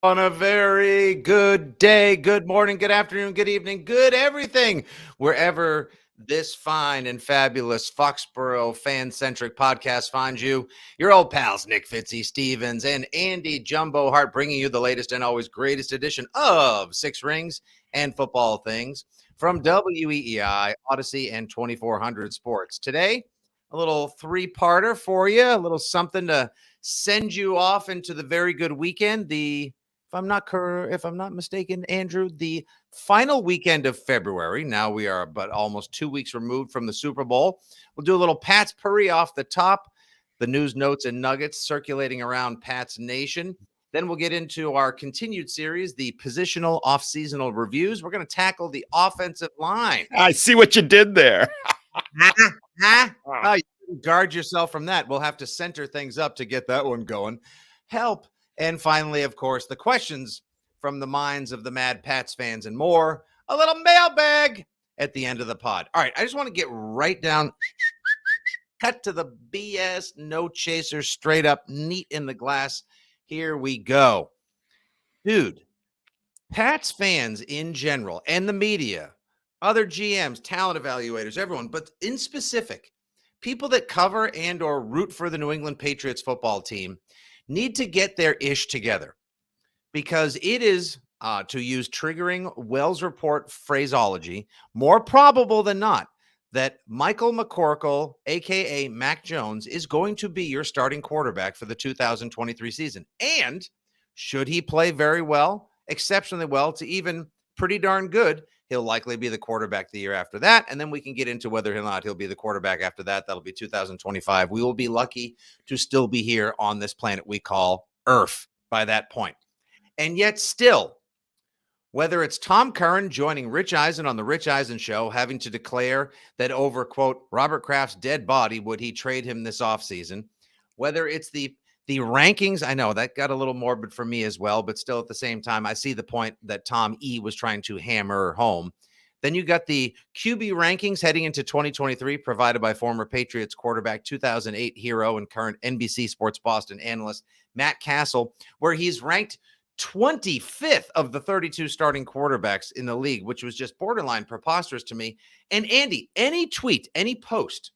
On a very good day, good morning, good afternoon, good evening, good everything, wherever this fine and fabulous Foxborough fan-centric podcast finds you. Your old pals, Nick Fitzy Stevens and Andy Jumbo Hart, bringing you the latest and always greatest edition of Six Rings and Football Things from WEEI, Odyssey, and 2400 Sports. Today, a little three-parter for you, a little something to send you off into the very good weekend. If I'm not mistaken, Andrew, the final weekend of February. Now we are but almost 2 weeks removed from the Super Bowl. We'll do a little Pat's Purry off the top, the news, notes, and nuggets circulating around Pat's Nation. Then we'll get into our continued series, the positional off-seasonal reviews. We're going to tackle the offensive line. I see what you did there. Oh, you guard yourself from that. We'll have to center things up to get that one going. Help. And finally, of course, the questions from the minds of the Mad Pats fans and more. A little mailbag at the end of the pod. All right, I just want to get right down, cut to the BS, no chaser, straight up, neat in the glass. Here we go. Dude, Pats fans in general and the media, other GMs, talent evaluators, everyone, but in specific, people that cover and or root for the New England Patriots football team need to get their ish together, because it is, to use triggering Wells Report phraseology, more probable than not that Michael McCorkle, a.k.a. Mac Jones, is going to be your starting quarterback for the 2023 season. And should he play very well, exceptionally well, to even pretty darn good, he'll likely be the quarterback the year after that. And then we can get into whether or not he'll be the quarterback after that. That'll be 2025. We will be lucky to still be here on this planet we call Earth by that point. And yet still, whether it's Tom Curran joining Rich Eisen on the Rich Eisen Show, having to declare that over, quote, Robert Kraft's dead body, would he trade him this offseason, whether it's the rankings, I know that got a little morbid for me as well, but still at the same time, I see the point that Tom E was trying to hammer home. Then you got the QB rankings heading into 2023, provided by former Patriots quarterback, 2008 hero, and current NBC Sports Boston analyst, Matt Castle, where he's ranked 25th of the 32 starting quarterbacks in the league, which was just borderline preposterous to me. And Andy, any tweet, any post,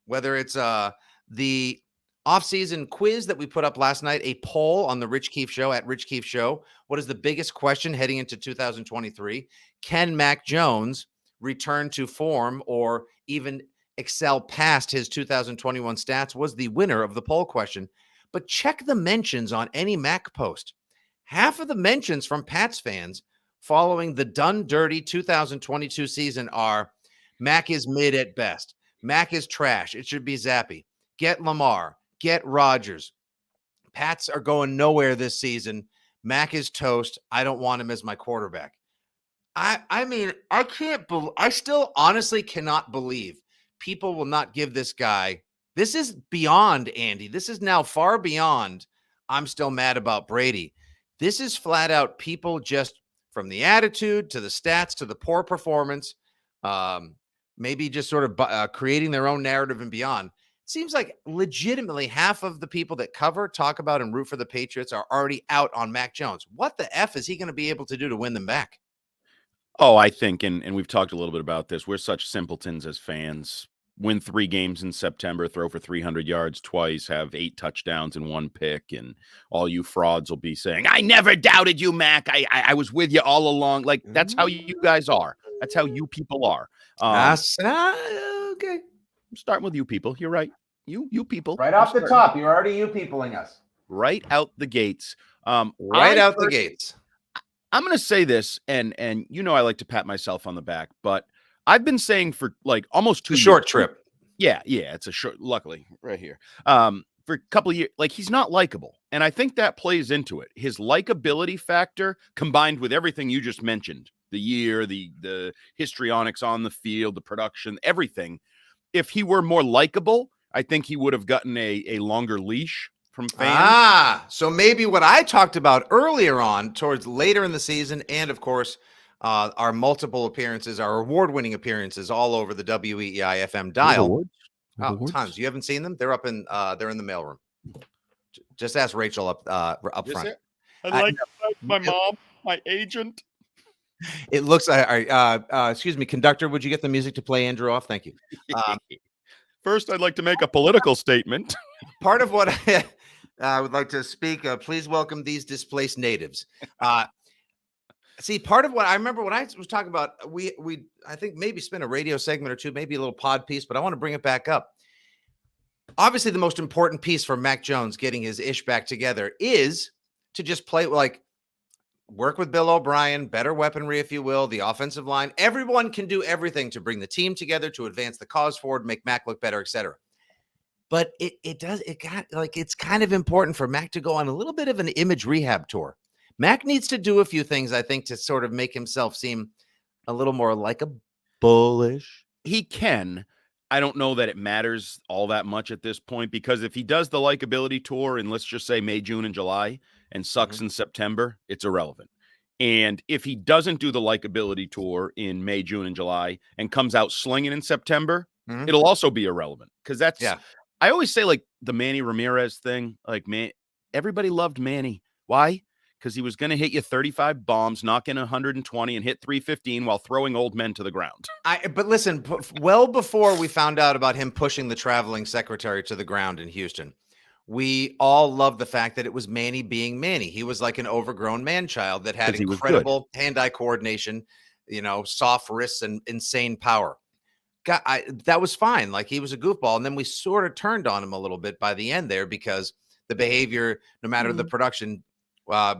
whether it's the offseason quiz that we put up last night, a poll on the Rich Keefe Show at Rich Keefe Show. What is the biggest question heading into 2023? Can Mac Jones return to form or even excel past his 2021 stats? Was the winner of the poll question. But check the mentions on any Mac post. Half of the mentions from Pats fans following the done dirty 2022 season are Mac is mid at best. Mac is trash. It should be Zappy. Get Lamar. Get Rodgers. Pats are going nowhere this season. Mac is toast. I don't want him as my quarterback. I mean, I still honestly cannot believe people will not give this guy. This is beyond, Andy. This is now far beyond I'm still mad about Brady. This is flat out people just from the attitude to the stats to the poor performance, maybe just sort of creating their own narrative and beyond. Seems like legitimately half of the people that cover, talk about, and root for the Patriots are already out on Mac Jones. What the F is he going to be able to do to win them back? Oh, I think, and we've talked a little bit about this, we're such simpletons as fans. Win 3 games in September, throw for 300 yards twice, have 8 touchdowns and 1 pick, and all you frauds will be saying, I never doubted you, Mac. I was with you all along. Like, that's how you guys are. That's how you people are. Okay. I'm starting with you people. You're right. You people. Right off the top, you're already you peopling us. Right out the gates. The gates. I'm going to say this, and you know I like to pat myself on the back, but I've been saying for like almost 2 years. Short trip. Yeah, it's a short, luckily, right here. For a couple of years, like he's not likable. And I think that plays into it. His likability factor combined with everything you just mentioned, the year, the histrionics on the field, the production, everything. If he were more likable, I think he would have gotten a longer leash from fans. So maybe what I talked about earlier on towards later in the season, and of course, our multiple appearances, our award-winning appearances all over the weei-fm dial. Tons. You haven't seen them? They're up in they're in the mailroom. Just ask Rachel up front. I'd I- like to thank my mom, my agent. it looks. Excuse me, conductor. Would you get the music to play Andrew off? Thank you. First, I'd like to make a political statement. Part of what I would like to speak. Please welcome these displaced natives. See, part of what I remember when I was talking about, we I think maybe spent a radio segment or two, maybe a little pod piece, but I want to bring it back up. Obviously, the most important piece for Mac Jones getting his ish back together is to just play like work with Bill O'Brien, better weaponry, if you will, the offensive line. Everyone can do everything to bring the team together, to advance the cause forward, make Mac look better, etc. But it's kind of important for Mac to go on a little bit of an image rehab tour. Mac needs to do a few things, I think, to sort of make himself seem a little more like a bullish. He can. I don't know that it matters all that much at this point, because if he does the likability tour in, let's just say, May, June, and July, and sucks in September, it's irrelevant. And if he doesn't do the likability tour in May, June, and July and comes out slinging in September, it'll also be irrelevant, because that's I always say, like, the Manny Ramirez thing, like, man, everybody loved Manny. Why? Because he was going to hit you 35 bombs, knock in 120, and hit 315 while throwing old men to the ground. But listen, well before we found out about him pushing the traveling secretary to the ground in Houston, we all loved the fact that it was Manny being Manny. He was like an overgrown man-child that had incredible hand-eye coordination, soft wrists and insane power. That was fine. Like, he was a goofball. And then we sort of turned on him a little bit by the end there, because the behavior, no matter the production,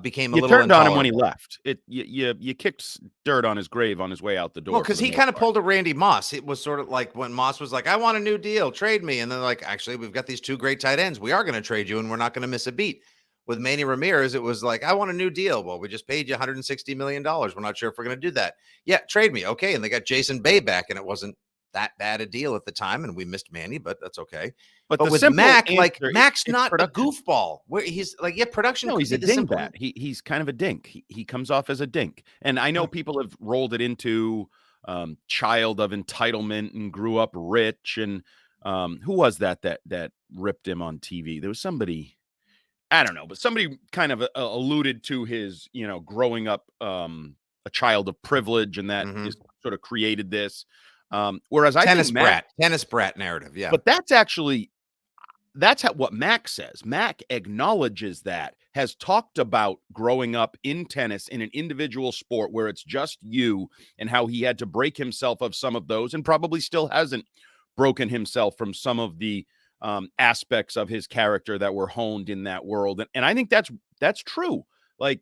became a little turned on him intolerable. when he left. You kicked dirt on his grave on his way out the door. Well, because he kind of pulled a Randy Moss. It was sort of like when Moss was like, I want a new deal, trade me. And then, like, actually, we've got these two great tight ends. We are going to trade you, and we're not going to miss a beat. With Manny Ramirez, it was like, I want a new deal. Well, we just paid you $160 million. We're not sure if we're going to do that. Yeah, trade me. Okay. And they got Jason Bay back, and it wasn't that bad a deal at the time, and we missed Manny, but that's okay. But with Mac, like, Mac's not a goofball. Where he's like, production. No, he's a dingbat. He's kind of a dink. He comes off as a dink. And I know people have rolled it into child of entitlement and grew up rich. And who was that ripped him on TV? There was somebody, I don't know, but somebody kind of alluded to his, growing up a child of privilege, and that just sort of created this. Whereas I tennis think brat narrative, yeah. But that's what Mac says. Mac acknowledges that, has talked about growing up in tennis in an individual sport where it's just you, and how he had to break himself of some of those, and probably still hasn't broken himself from some of the aspects of his character that were honed in that world. And I think that's true. Like,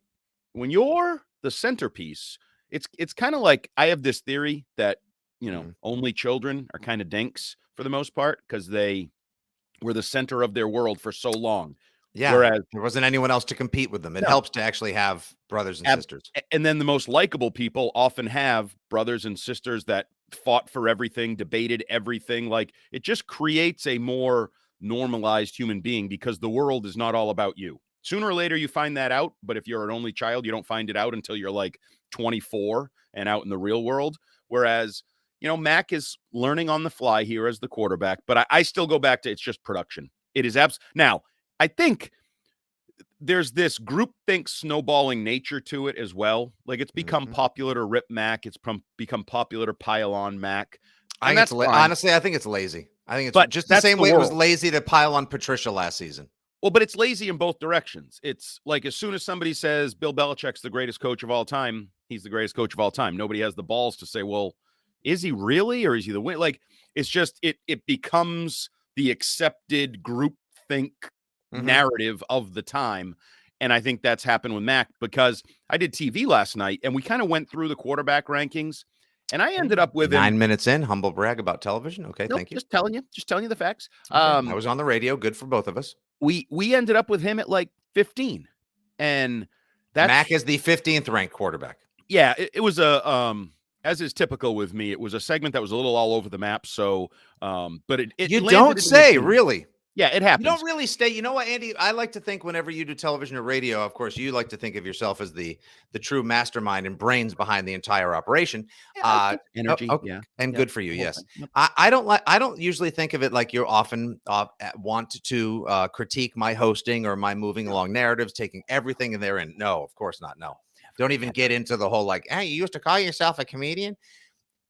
when you're the centerpiece, it's kind of like, I have this theory that only children are kind of dinks for the most part, because they were the center of their world for so long. Yeah. Whereas there wasn't anyone else to compete with them. It helps to actually have brothers and sisters. And then the most likable people often have brothers and sisters that fought for everything, debated everything. Like, it just creates a more normalized human being, because the world is not all about you. Sooner or later, you find that out. But if you're an only child, you don't find it out until you're like 24 and out in the real world. Whereas, Mac is learning on the fly here as the quarterback, but I still go back to, it's just production. It is now, I think there's this groupthink snowballing nature to it as well. Like, it's become popular to rip Mac. It's become popular to pile on Mac. Honestly, I think it's lazy. I think it's just the same way it was lazy to pile on Patricia last season. Well, but it's lazy in both directions. It's like, as soon as somebody says Bill Belichick's the greatest coach of all time, he's the greatest coach of all time. Nobody has the balls to say, well, is he really, or is he the win? Like, it's just, it becomes the accepted groupthink narrative of the time. And I think that's happened with Mac, because I did TV last night and we kind of went through the quarterback rankings, and I ended up with 9 minutes in. Humble brag about television. Okay, thank you. Just telling you the facts. Okay. I was on the radio. Good for both of us. We ended up with him at like 15, and that's Mac is the 15th ranked quarterback. Yeah, it was as is typical with me, it was a segment that was a little all over the map. So, but you don't say, really? Yeah, it You happens. don't really stay. You know what, Andy? I like to think whenever you do television or radio, of course, you like to think of yourself as the true mastermind and brains behind the entire operation. Yeah, it's energy. Okay, Yeah. and Yep. good for you. The whole Yes, thing. Yep. I don't usually think of it like you often want to critique my hosting or my moving along narratives, taking everything in there. And no, of course not. No, don't even get into the whole like, hey, you used to call yourself a comedian.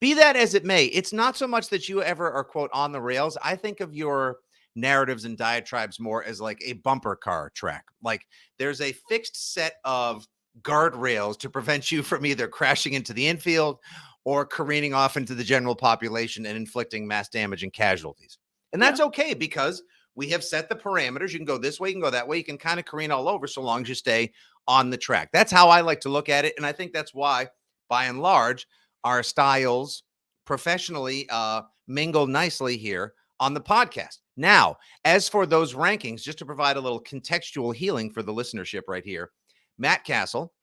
Be that as it may, it's not so much that you ever are, quote, on the rails. I think of your narratives and diatribes more as like a bumper car track. Like there's a fixed set of guardrails to prevent you from either crashing into the infield or careening off into the general population and inflicting mass damage and casualties. And that's okay because we have set the parameters. You can go this way, you can go that way. You can kind of careen all over so long as you stay on the track. That's how I like to look at it. And I think that's why, by and large, our styles professionally mingle nicely here on the podcast. Now, as for those rankings, just to provide a little contextual healing for the listenership right here, Matt Castle,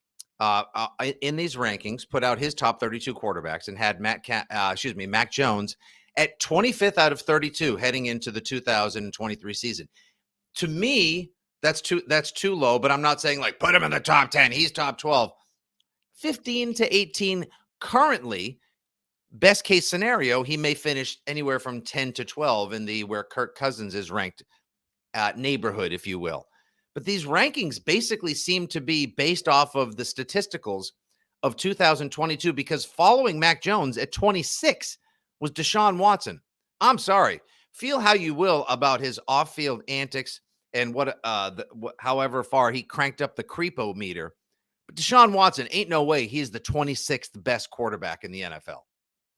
in these rankings, put out his top 32 quarterbacks and had Mac Jones at 25th out of 32 heading into the 2023 season. To me, that's too low, but I'm not saying like put him in the top 10. He's top 12. 15 to 18 currently. Best case scenario, he may finish anywhere from 10 to 12 in the where Kirk Cousins is ranked neighborhood, if you will. But these rankings basically seem to be based off of the statisticals of 2022 because following Mac Jones at 26 was Deshaun Watson. I'm sorry. Feel how you will about his off-field antics and however far he cranked up the creepo meter. But Deshaun Watson ain't no way he's the 26th best quarterback in the NFL.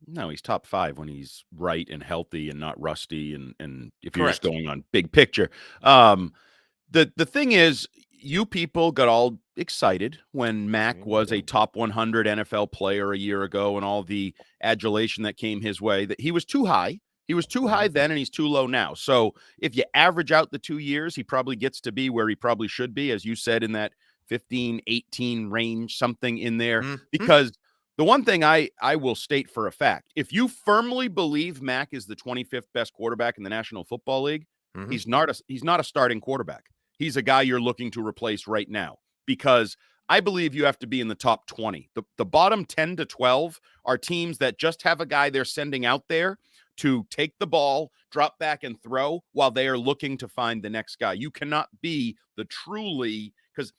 No, he's top 5 when he's right and healthy and not rusty. And if you're just Correct. going on big picture, the thing is, you people got all excited when Mac was a top 100 NFL player a year ago and all the adulation that came his way, that he was too high. He was too high then and he's too low now. So if you average out the 2 years, he probably gets to be where he probably should be, as you said, in that 15, 18 range, something in there. Because the one thing I will state for a fact, if you firmly believe Mac is the 25th best quarterback in the National Football League, he's not a starting quarterback. He's a guy you're looking to replace right now, because I believe you have to be in the top 20. The bottom 10 to 12 are teams that just have a guy they're sending out there to take the ball, drop back and throw while they are looking to find the next guy. You cannot be the truly, because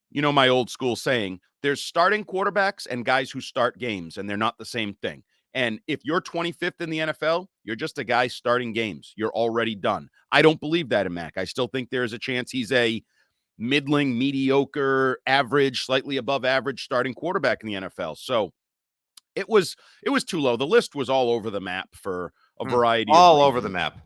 you know my old school saying, there's starting quarterbacks and guys who start games, and they're not the same thing. And if you're 25th in the NFL, you're just a guy starting games. You're already done. I don't believe that in Mac. I still think there's a chance he's a middling, mediocre, average, slightly above average starting quarterback in the NFL. So it was too low. The list was all over the map for a variety of all reasons. over the map.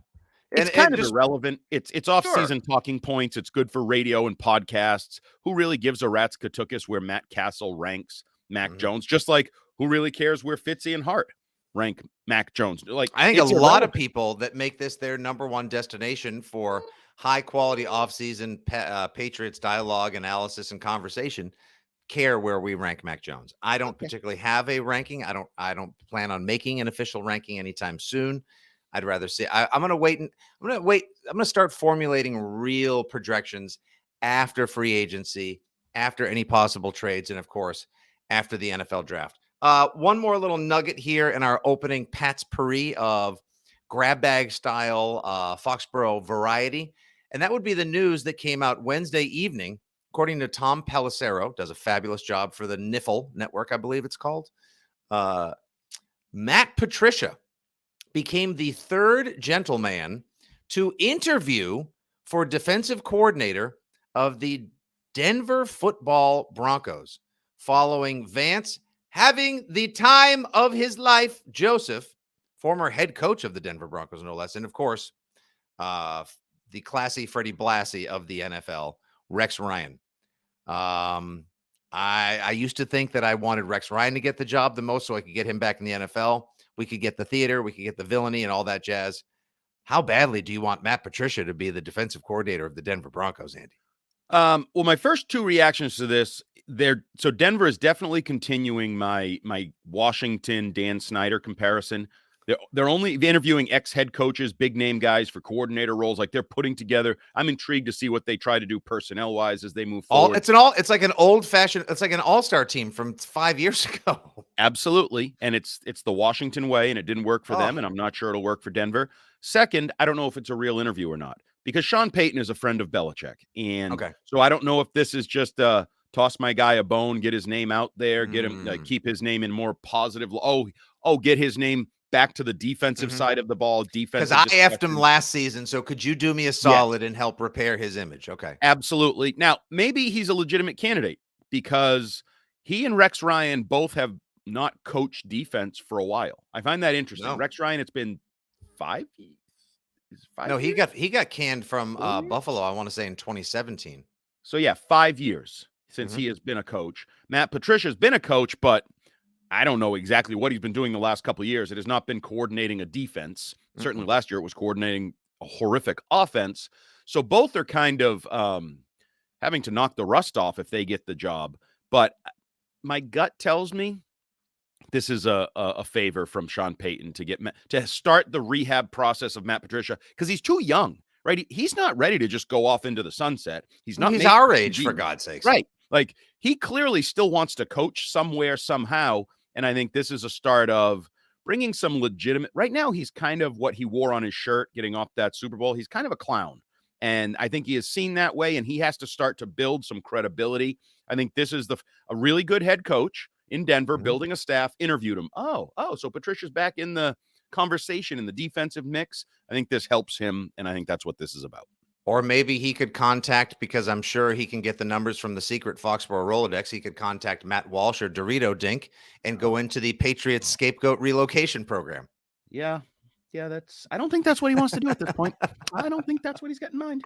It's kind of irrelevant. It's off-season talking points. It's good for radio and podcasts. Who really gives a rat's katukis where Matt Castle ranks Mac Jones? Just like who really cares where Fitzy and Hart rank Mac Jones? Like, I think a lot of people that make this their number one destination for high-quality off-season Patriots dialogue, analysis, and conversation care where we rank Mac Jones. I don't particularly have a ranking. I don't plan on making an official ranking anytime soon. I'd rather see. I'm going to wait. I'm going to start formulating real projections after free agency, after any possible trades, and of course, after the NFL draft. One more little nugget here in our opening Pat's Puri of grab bag style Foxborough variety. And that would be the news that came out Wednesday evening, according to Tom Pelissero, does a fabulous job for the Niffle Network, I believe it's called. Matt Patricia became the third gentleman to interview for defensive coordinator of the Denver Football Broncos, following Vance having the time of his life. Joseph, former head coach of the Denver Broncos, no less, and of course, the classy Freddie Blassie of the NFL, Rex Ryan. I used to think that I wanted Rex Ryan to get the job the most so I could get him back in the NFL. We could get the theater, we could get the villainy and all that jazz. How badly do you want Matt Patricia to be the defensive coordinator of the Denver Broncos, Andy? Well, my first two reactions to this, so Denver is definitely continuing my Washington Dan Snyder comparison. They're only interviewing ex-head coaches, big name guys for coordinator roles. Like they're putting together. I'm intrigued to see what they try to do personnel wise as they move forward. It's like an old fashioned. It's like an all-star team from 5 years ago. Absolutely, and it's the Washington way, and it didn't work for them, and I'm not sure it'll work for Denver. Second, I don't know if it's a real interview or not because Sean Payton is a friend of Belichick, and so I don't know if this is just toss my guy a bone, get his name out there, get him keep his name in more positive. Get his name back to the defensive side of the ball. Defensive, because I effed him last season. So could you do me a solid and help repair his image? Okay, absolutely. Now maybe he's a legitimate candidate because he and Rex Ryan both have not coached defense for a while. I find that interesting. Rex Ryan, it's been 5 years. No, he got canned from Buffalo, I want to say in 2017. So yeah, 5 years since he has been a coach. Matt Patricia's been a coach, but I don't know exactly what he's been doing the last couple of years. It has not been coordinating a defense. Certainly last year it was coordinating a horrific offense. So both are kind of having to knock the rust off if they get the job. But my gut tells me this is a favor from Sean Payton to start the rehab process of Matt Patricia because he's too young, right? He's not ready to just go off into the sunset. He's our age, for God's sakes. Right. Like he clearly still wants to coach somewhere, somehow. And I think this is a start of bringing some legitimate. Right now, he's kind of what he wore on his shirt getting off that Super Bowl. He's kind of a clown. And I think he is seen that way, and he has to start to build some credibility. I think this is a really good head coach in Denver, building a staff, interviewed him. So Patricia's back in the conversation in the defensive mix. I think this helps him, and I think that's what this is about. Or maybe he could contact, because I'm sure he can get the numbers from the secret Foxborough Rolodex. He could contact Matt Walsh or Dorito Dink and go into the Patriots scapegoat relocation program. Yeah, I don't think that's what he wants to do at this point. I don't think that's what he's got in mind.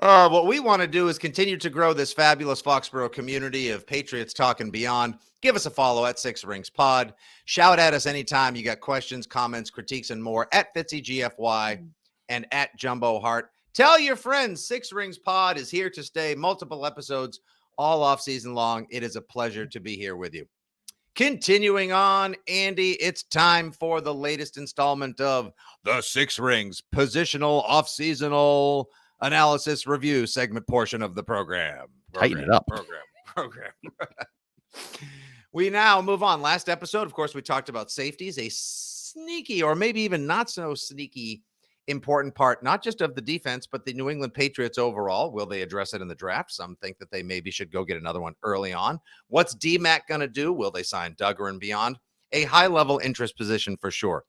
What we want to do is continue to grow this fabulous Foxborough community of Patriots Talk and beyond. Give us a follow at 6 Rings Pod. Shout at us anytime you got questions, comments, critiques, and more at FitzyGFY and at Jumbo Hart. Tell your friends 6 Rings Pod is here to stay. Multiple episodes all off season long. It is a pleasure to be here with you. Continuing on, Andy, it's time for the latest installment of the 6 Rings Positional Off-Seasonal Analysis Review segment portion of the program. Tighten it up. Program. We now move on. Last episode, of course, we talked about safeties, a sneaky or maybe even not so sneaky important part, not just of the defense, but the New England Patriots overall. Will they address it in the draft? Some think that they maybe should go get another one early on. What's DMAC going to do? Will they sign Duggar and beyond? A high-level interest position for sure.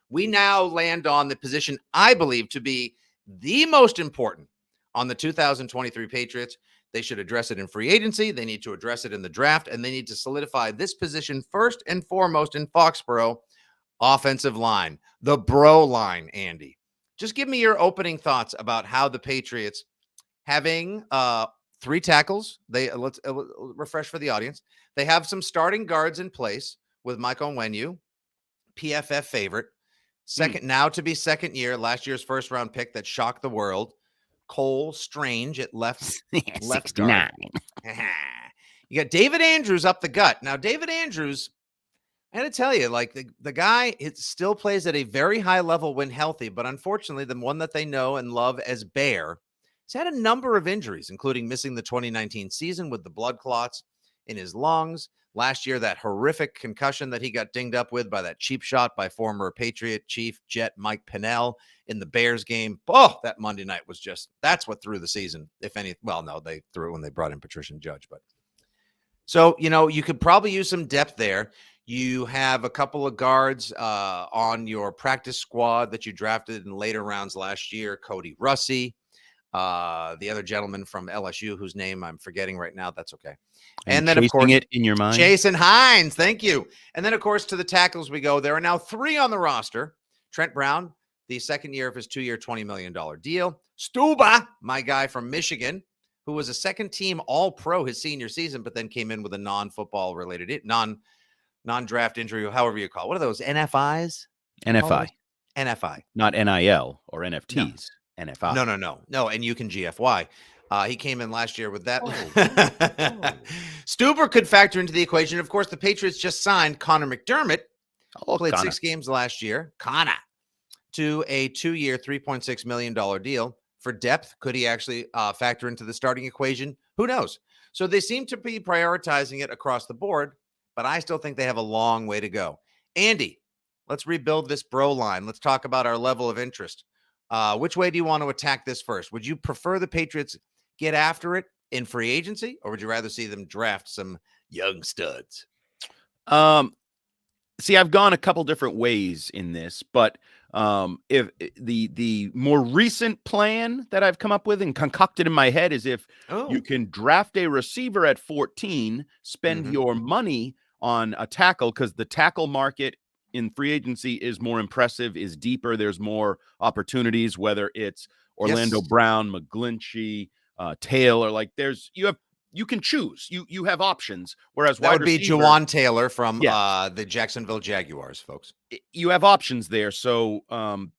We now land on the position I believe to be the most important on the 2023 Patriots. They should address it in free agency. They need to address it in the draft, and they need to solidify this position first and foremost in Foxborough. Offensive line, the bro line, Andy. Just give me your opening thoughts about how the Patriots, having 3 tackles, let's refresh for the audience. They have some starting guards in place with Mike Onwenu, PFF favorite, now to be second year, last year's first round pick that shocked the world, Cole Strange at left guard. You got David Andrews up the gut. Now, David Andrews, I got to tell you, like the guy, it still plays at a very high level when healthy, but unfortunately, the one that they know and love as Bear has had a number of injuries, including missing the 2019 season with the blood clots in his lungs. Last year, that horrific concussion that he got dinged up with by that cheap shot by former Patriot Chief Jet Mike Pinnell in the Bears game. Oh, that Monday night was that's what threw the season, if any. Well, no, they threw it when they brought in Patricia Judge, but so, you could probably use some depth there. You have a couple of guards on your practice squad that you drafted in later rounds last year. Cody Russi, the other gentleman from LSU whose name I'm forgetting right now. That's okay. And then, of course, it in your mind, Jason Hines. Thank you. And then, of course, to the tackles we go. There are now 3 on the roster. Trent Brown, the second year of his 2-year, $20 million deal. Stuba, my guy from Michigan, who was a second-team All-Pro his senior season, but then came in with a non-football related non-draft injury, or however you call it. What are those, NFIs? NFI. Not NIL or NFTs. No. NFI. No, and you can GFY. He came in last year with that. Stuber could factor into the equation. Of course, the Patriots just signed Connor McDermott, Oh, Played Connor. 6 games last year. Kana to a 2-year, $3.6 million deal. For depth, could he actually factor into the starting equation? Who knows? So they seem to be prioritizing it across the board, but I still think they have a long way to go. Andy, let's rebuild this bro line. Let's talk about our level of interest. Which way do you want to attack this first? Would you prefer the Patriots get after it in free agency, or would you rather see them draft some young studs? See, I've gone a couple different ways in this, but if the more recent plan that I've come up with and concocted in my head is if you can draft a receiver at 14, spend your money on a tackle, because the tackle market in free agency is more impressive, is deeper. There's more opportunities, whether it's Orlando Brown, McGlinchey, Taylor. Like you can choose. You have options. Whereas that would be Juwan Taylor from the Jacksonville Jaguars, folks. You have options there. So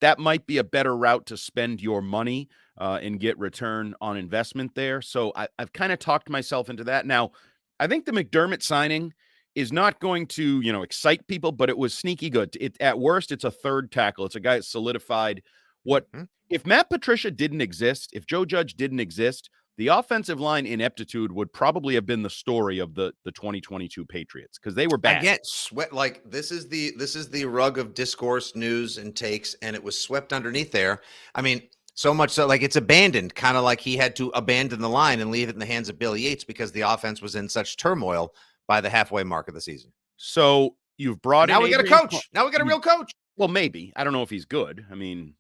that might be a better route to spend your money and get return on investment there. So I've kind of talked myself into that. Now, I think the McDermott signing is not going to, excite people, but it was sneaky good. At worst, it's a third tackle. It's a guy that solidified what if Matt Patricia didn't exist, if Joe Judge didn't exist, the offensive line ineptitude would probably have been the story of the 2022 Patriots, because they were bad. I get sweat. Like this is the rug of discourse, news, and takes, and it was swept underneath there. I mean, so much so, like it's abandoned, kind of like he had to abandon the line and leave it in the hands of Billy Yates because the offense was in such turmoil by the halfway mark of the season. So you've brought in. Now we got a coach. Now we got a real coach. Well, maybe. I don't know if he's good. I mean,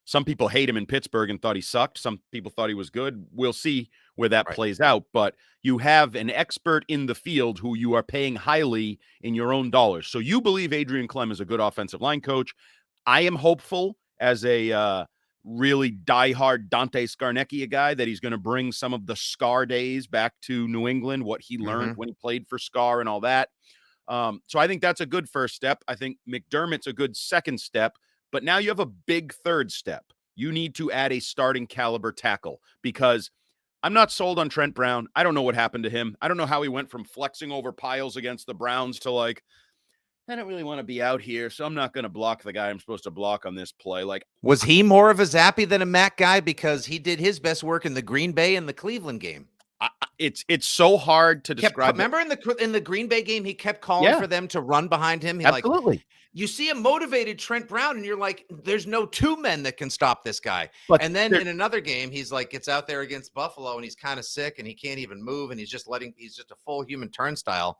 some people hate him in Pittsburgh and thought he sucked. Some people thought he was good. We'll see where that plays out. But you have an expert in the field who you are paying highly in your own dollars. So you believe Adrian Clem is a good offensive line coach. I am hopeful, as a really diehard Dante Scarnecchia guy, that he's going to bring some of the Scar days back to New England, what he learned when he played for Scar and all that. So I think that's a good first step. I think McDermott's a good second step. But now you have a big third step. You need to add a starting caliber tackle, because I'm not sold on Trent Brown. I don't know what happened to him. I don't know how he went from flexing over piles against the Browns to like, I don't really want to be out here, so I'm not going to block the guy I'm supposed to block on this play. Like, was he more of a Zappy than a Mac guy, because he did his best work in the Green Bay and the Cleveland game? It's so hard to describe. Remember in the Green Bay game, he kept calling for them to run behind him. Absolutely. You see a motivated Trent Brown, and you're like, there's no two men that can stop this guy. And then in another game, he's like, gets out there against Buffalo, and he's kind of sick, and he can't even move, and he's just a full human turnstile.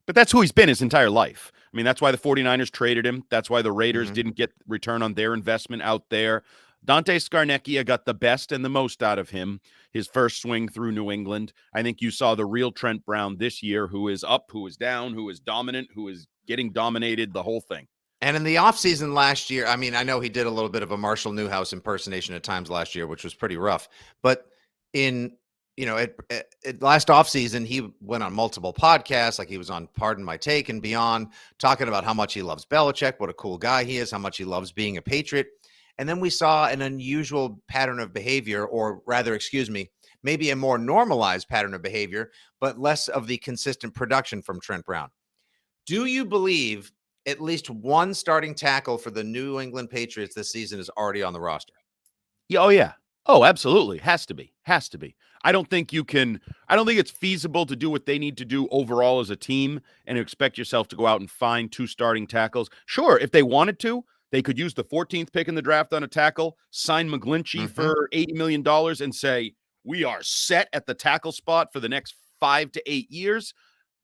But that's who he's been his entire life. I mean, that's why the 49ers traded him. That's why the Raiders didn't get return on their investment out there. Dante Scarnecchia got the best and the most out of him his first swing through New England. I think you saw the real Trent Brown this year, who is up, who is down, who is dominant, who is getting dominated, the whole thing. And in the offseason last year, I mean, I know he did a little bit of a Marshall Newhouse impersonation at times last year, which was pretty rough. But in, last offseason, he went on multiple podcasts, like he was on Pardon My Take and beyond, talking about how much he loves Belichick, what a cool guy he is, how much he loves being a Patriot. And then we saw an unusual pattern of behavior, or rather, maybe a more normalized pattern of behavior, but less of the consistent production from Trent Brown. Do you believe at least one starting tackle for the New England Patriots this season is already on the roster? Yeah. Oh, yeah. Oh, absolutely. Has to be. I don't think it's feasible to do what they need to do overall as a team and expect yourself to go out and find two starting tackles. Sure, if they wanted to, they could use the 14th pick in the draft on a tackle, sign McGlinchey for $80 million and say, we are set at the tackle spot for the next 5 to 8 years.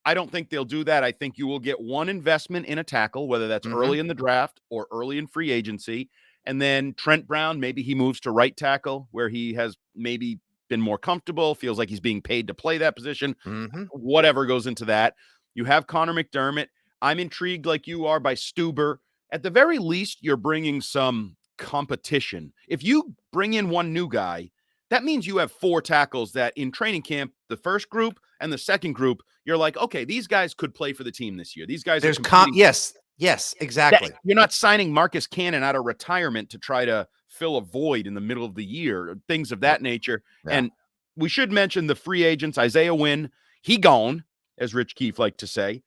I don't think they'll do that. I think you will get one investment in a tackle, whether that's early in the draft or early in free agency. And then Trent Brown, maybe he moves to right tackle, where he has maybe been more comfortable, feels like he's being paid to play that position. Whatever goes into that. You have Connor McDermott. I'm intrigued, like you are, by Stuber. At the very least, you're bringing some competition. If you bring in one new guy, that means you have 4 tackles that in training camp, the first group and the second group, you're like, okay, these guys could play for the team this year. These guys Yes, exactly. You're not signing Marcus Cannon out of retirement to try to fill a void in the middle of the year, things of that nature. Yeah. And we should mention the free agents, Isaiah Wynn, he gone, as Rich Keefe liked to say.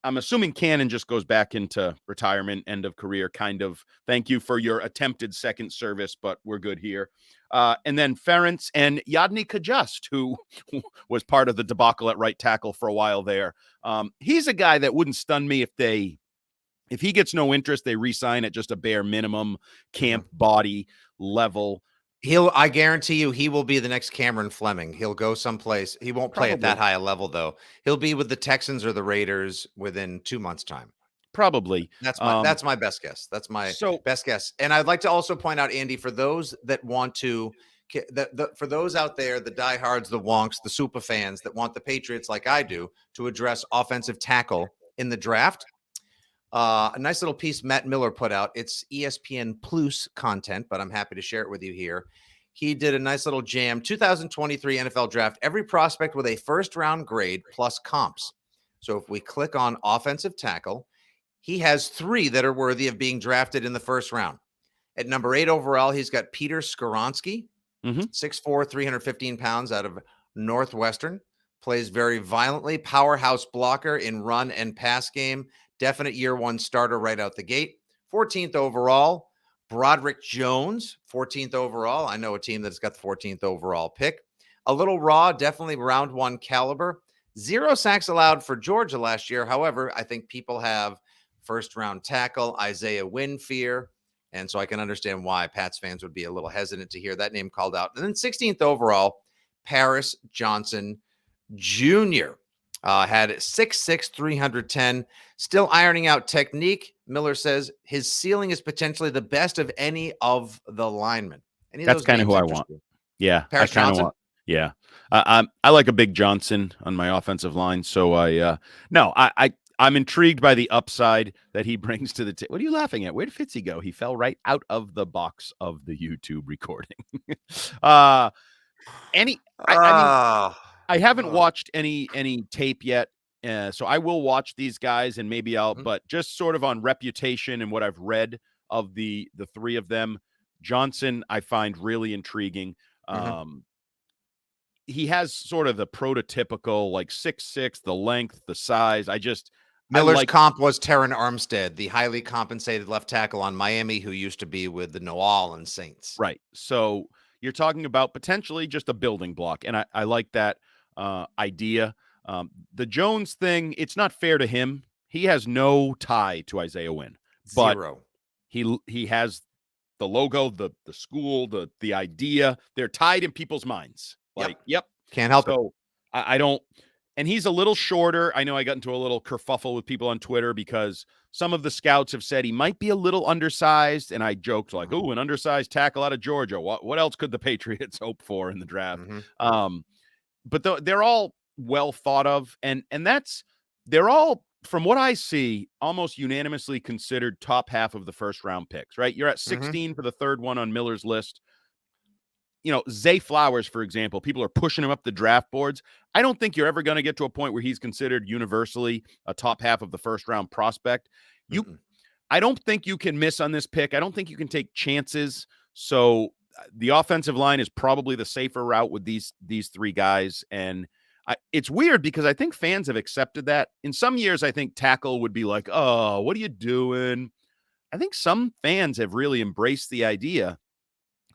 I'm assuming Cannon just goes back into retirement, end of career, kind of. Thank you for your attempted second service, but we're good here. And then Ferentz and Yadni Kajust, who was part of the debacle at right tackle for a while there. He's a guy that wouldn't stun me if he gets no interest, they re-sign at just a bare minimum camp body level. I guarantee you, he will be the next Cameron Fleming. He'll go someplace. He won't play at that high a level, though. He'll be with the Texans or the Raiders within 2 months' time. Probably. That's my best guess. That's my best guess. And I'd like to also point out, Andy, for those that want to, for those out there, the diehards, the wonks, the super fans that want the Patriots, like I do, to address offensive tackle in the draft. A nice little piece Matt Miller put out. It's ESPN Plus content, but I'm happy to share it with you here. He did a nice little jam, 2023 NFL draft, every prospect with a first round grade plus comps. So if we click on offensive tackle, he has 3 that are worthy of being drafted in the first round. At number 8 overall, he's got Peter Skoronski, 6'4", 315 pounds, out of Northwestern. Plays very violently, powerhouse blocker in run and pass game. Definite year 1 starter right out the gate. 14th overall, Broderick Jones, 14th overall. I know a team that's got the 14th overall pick. A little raw, definitely round 1 caliber. 0 sacks allowed for Georgia last year. However, I think people have first round tackle Isaiah Wynn fear. And so I can understand why Pats fans would be a little hesitant to hear that name called out. And then 16th overall, Paris Johnson Jr. Had 6'6", 310, still ironing out technique. Miller says his ceiling is potentially the best of any of the linemen. That's kind of who I want. Yeah. Paris Johnson. Yeah. I like a big Johnson on my offensive line. So I'm intrigued by the upside that he brings to the What are you laughing at? Where did Fitzy go? He fell right out of the box of the YouTube recording. I haven't watched any tape yet, so I will watch these guys and maybe but just sort of on reputation and what I've read of the 3 of them, Johnson I find really intriguing. He has sort of the prototypical like 6'6", the length, the size. Miller's comp was Terran Armstead, the highly compensated left tackle on Miami who used to be with the New Orleans Saints. Right. So you're talking about potentially just a building block, and I like that idea. The Jones thing, it's not fair to him. He has no tie to Isaiah Wynn. But 0. He has the logo, the school, the idea. They're tied in people's minds. Yep. Can't help it. I don't. And he's a little shorter. I know I got into a little kerfuffle with people on Twitter because some of the scouts have said he might be a little undersized. And I joked like, "Oh, an undersized tackle out of Georgia. What else could the Patriots hope for in the draft?" But they're all well thought of. And they're all, from what I see, almost unanimously considered top half of the first round picks, right? You're at 16 for the third one on Miller's list. Zay Flowers, for example, people are pushing him up the draft boards. I don't think you're ever going to get to a point where he's considered universally a top half of the first round prospect. I don't think you can miss on this pick. I don't think you can take chances. So the offensive line is probably the safer route with these 3 guys. And it's weird because I think fans have accepted that. In some years, I think tackle would be like, "Oh, what are you doing?" I think some fans have really embraced the idea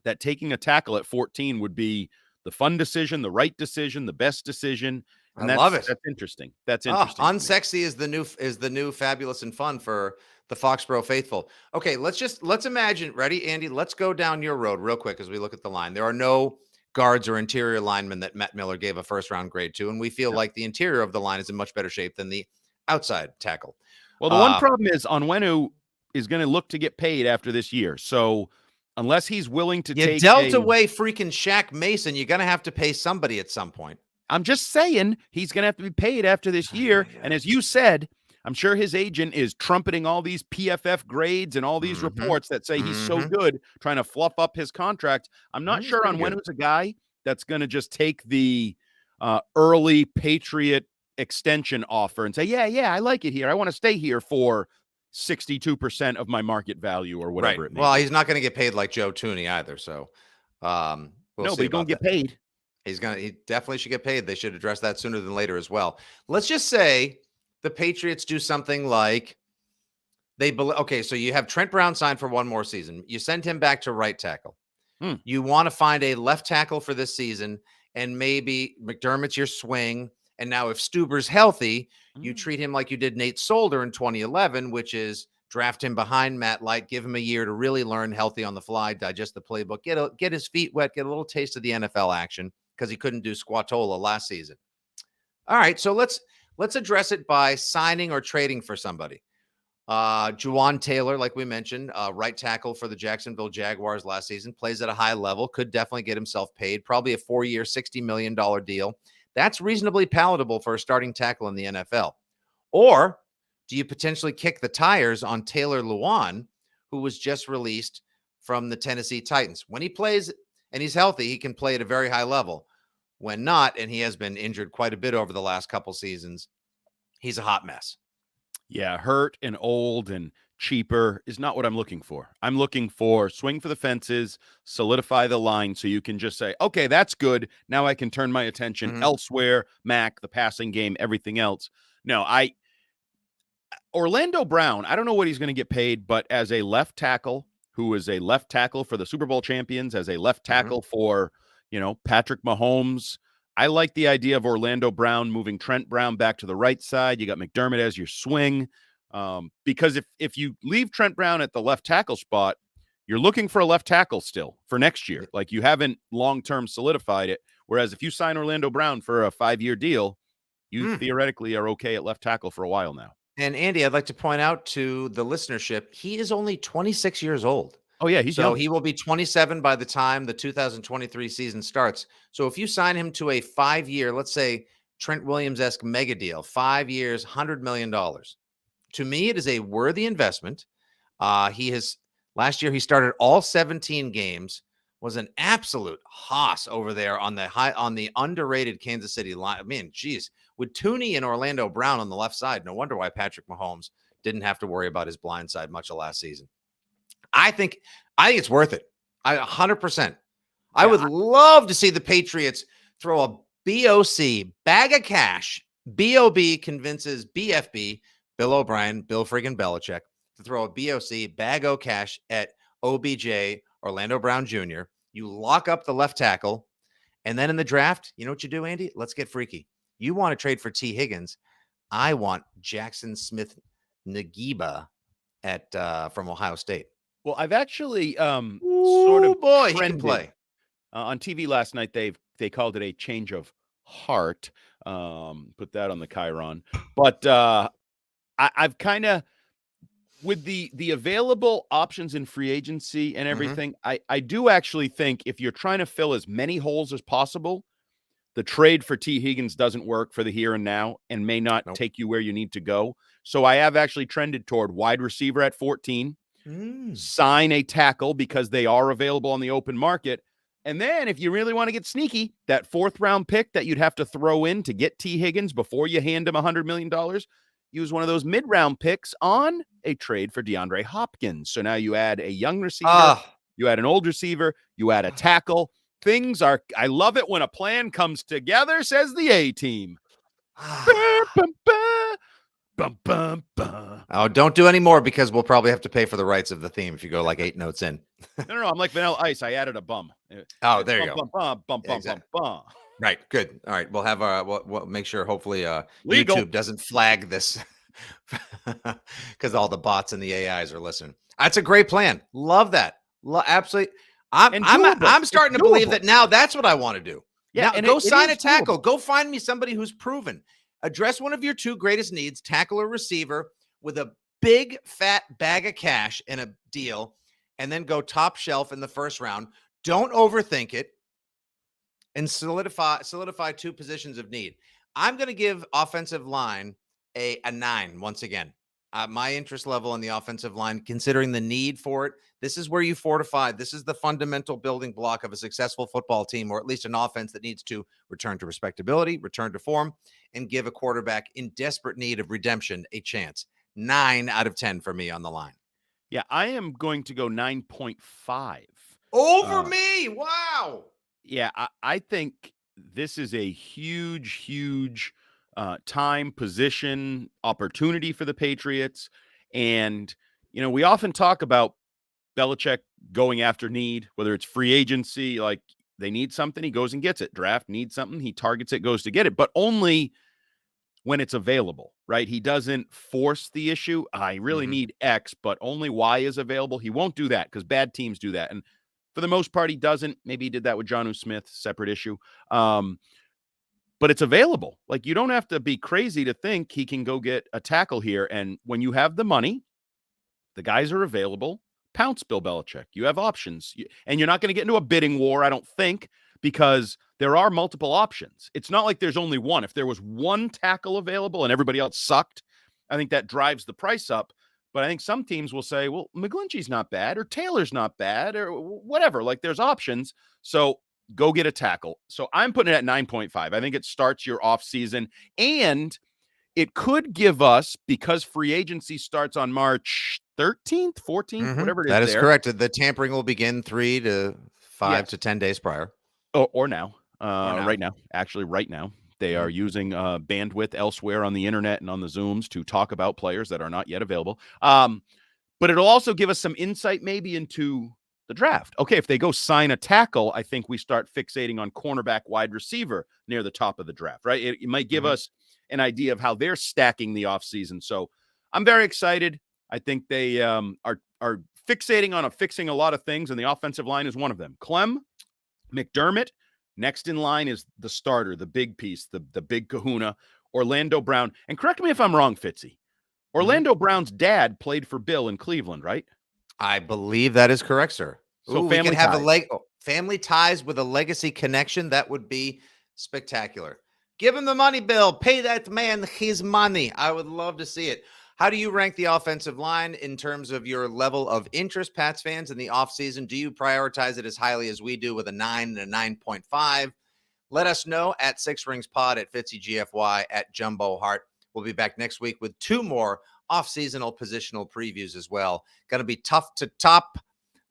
that taking a tackle at 14 would be the fun decision, the right decision, the best decision. And I love it. That's interesting. That's interesting. Unsexy is the new fabulous and fun for the Foxborough faithful. Okay, let's imagine. Ready, Andy? Let's go down your road real quick as we look at the line. There are no guards or interior linemen that Matt Miller gave a first round grade to, and we feel like the interior of the line is in much better shape than the outside tackle. Well, the one problem is Onwenu is going to look to get paid after this year. So unless he's willing to take dealt away freaking Shaq Mason, you're going to have to pay somebody at some point. I'm just saying he's going to have to be paid after this year. And as you said, I'm sure his agent is trumpeting all these PFF grades and all these reports that say he's so good, trying to fluff up his contract. I'm not sure Onwenu's a guy that's going to just take the early Patriot extension offer and say, yeah, I like it here. I want to stay here for 62% of my market value or whatever it may be. He's not going to get paid like Joe Tooney either. So but he's going to get paid. He definitely should get paid. They should address that sooner than later as well. Let's just say the Patriots do something like okay, so you have Trent Brown signed for one more season. You send him back to right tackle. You want to find a left tackle for this season, and maybe McDermott's your swing. And now if Stuber's healthy, you treat him like you did Nate Solder in 2011, which is draft him behind Matt Light, give him a year to really learn healthy on the fly, digest the playbook, get his feet wet, get a little taste of the NFL action because he couldn't do squatola last season. All right, so let's address it by signing or trading for somebody. Juwan Taylor, like we mentioned, right tackle for the Jacksonville Jaguars last season, plays at a high level, could definitely get himself paid, probably a 4-year, $60 million deal. That's reasonably palatable for a starting tackle in the NFL. Or do you potentially kick the tires on Taylor Lewan, who was just released from the Tennessee Titans? When he plays and he's healthy, he can play at a very high level. When not, and he has been injured quite a bit over the last couple seasons, he's a hot mess. Yeah, hurt and old and cheaper is not what I'm looking for. I'm looking for swing for the fences, solidify the line so you can just say, okay, that's good. Now I can turn my attention elsewhere, Mac, the passing game, everything else. No, Orlando Brown, I don't know what he's going to get paid, but as a left tackle, who is a left tackle for the Super Bowl champions, as a left tackle for, Patrick Mahomes, I like the idea of Orlando Brown moving Trent Brown back to the right side. You got McDermott as your swing. Because if you leave Trent Brown at the left tackle spot, you're looking for a left tackle still for next year. Like you haven't long-term solidified it. Whereas if you sign Orlando Brown for a 5-year deal, you theoretically are okay at left tackle for a while now. And Andy, I'd like to point out to the listenership, he is only 26 years old. Oh, yeah, he's young. He will be 27 by the time the 2023 season starts. So if you sign him to a 5-year, let's say Trent Williams-esque mega deal, 5 years, $100 million. To me, it is a worthy investment. Last year he started all 17 games, was an absolute hoss over there on the underrated Kansas City line. I mean, geez, with Tooney and Orlando Brown on the left side, no wonder why Patrick Mahomes didn't have to worry about his blind side much of last season. I think it's worth it. 100%. I would love to see the Patriots throw a BOC, bag of cash. BOB convinces BFB, Bill O'Brien, Bill friggin' Belichick, to throw a BOC, bag of cash at OBJ, Orlando Brown Jr. You lock up the left tackle, and then in the draft, you know what you do, Andy? Let's get freaky. You want to trade for T. Higgins. I want Jackson Smith Nagiba from Ohio State. Well, I've actually sort of he can play. On TV last night. They called it a change of heart. Put that on the Chiron. But I've kind of, with the available options in free agency and everything, I do actually think if you're trying to fill as many holes as possible, the trade for T. Higgins doesn't work for the here and now and may not take you where you need to go. So I have actually trended toward wide receiver at 14. Sign a tackle because they are available on the open market. And then if you really want to get sneaky, that 4th round pick that you'd have to throw in to get T. Higgins before you hand him $100 million, use one of those mid-round picks on a trade for DeAndre Hopkins. So now you add a young receiver, you add an old receiver, you add a tackle. I love it when a plan comes together, says the A-team. Oh, don't do any more because we'll probably have to pay for the rights of the theme if you go like 8 notes in. No, I'm like Vanilla Ice. I added a bum. Oh, there you go. Right, good. All right, we'll have we'll make sure. Hopefully, Legal. YouTube doesn't flag this because all the bots and the AIs are listening. That's a great plan. Love that. Absolutely. I'm starting to believe that now. That's what I want to do. Yeah, now, and go sign a tackle. Go find me somebody who's proven. Address one of your 2 greatest needs, tackle or receiver, with a big fat bag of cash and a deal, and then go top shelf in the first round. Don't overthink it, and solidify 2 positions of need. I'm going to give offensive line a 9 once again. My interest level in the offensive line, considering the need for it, this is where you fortify. This is the fundamental building block of a successful football team, or at least an offense that needs to return to respectability, return to form, and give a quarterback in desperate need of redemption a chance. 9 out of 10 for me on the line. Yeah, I am going to go 9.5. Over me. Wow. Yeah, I think this is a huge time, position, opportunity for the Patriots. And, we often talk about Belichick going after need, whether it's free agency, like they need something, he goes and gets it. Draft needs something, he targets it, goes to get it, but only when it's available, right? He doesn't force the issue. I really need X, but only Y is available. He won't do that because bad teams do that. And for the most part, he doesn't. Maybe he did that with Jonnu Smith, separate issue. But it's available. Like, you don't have to be crazy to think he can go get a tackle here. And when you have the money, the guys are available. Pounce Bill Belichick. You have options. And you're not going to get into a bidding war, I don't think, because there are multiple options. It's not like there's only one. If there was one tackle available and everybody else sucked, I think that drives the price up. But I think some teams will say, well, McGlinchey's not bad, or Taylor's not bad, or whatever. Like, there's options. So go get a tackle. So I'm putting it at 9.5. I think it starts your offseason, and it could give us, because free agency starts on March 13th, 14th, whatever it is. That is correct. The tampering will begin 3 to 5 to 10 days prior. Or now. Right now. Actually, right now. They are using bandwidth elsewhere on the internet and on the Zooms to talk about players that are not yet available. But it'll also give us some insight maybe into the draft. Okay, if they go sign a tackle, I think we start fixating on cornerback, wide receiver near the top of the draft, right? It might give us an idea of how they're stacking the offseason. So I'm very excited. I think they are fixating on fixing a lot of things, and the offensive line is one of them. Clem, McDermott, next in line is the starter, the big piece, the big kahuna, Orlando Brown. And correct me if I'm wrong, Fitzy. Orlando Brown's dad played for Bill in Cleveland, right? I believe that is correct, sir. So we can have family ties with a legacy connection. That would be spectacular. Give him the money, Bill. Pay that man his money. I would love to see it. How do you rank the offensive line in terms of your level of interest, Pats fans, in the offseason? Do you prioritize it as highly as we do with a 9 and a 9.5? Let us know at 6ringspod, at FitzyGFY, at Jumbo Hart. We'll be back next week with 2 more off-seasonal positional previews as well. Going to be tough to top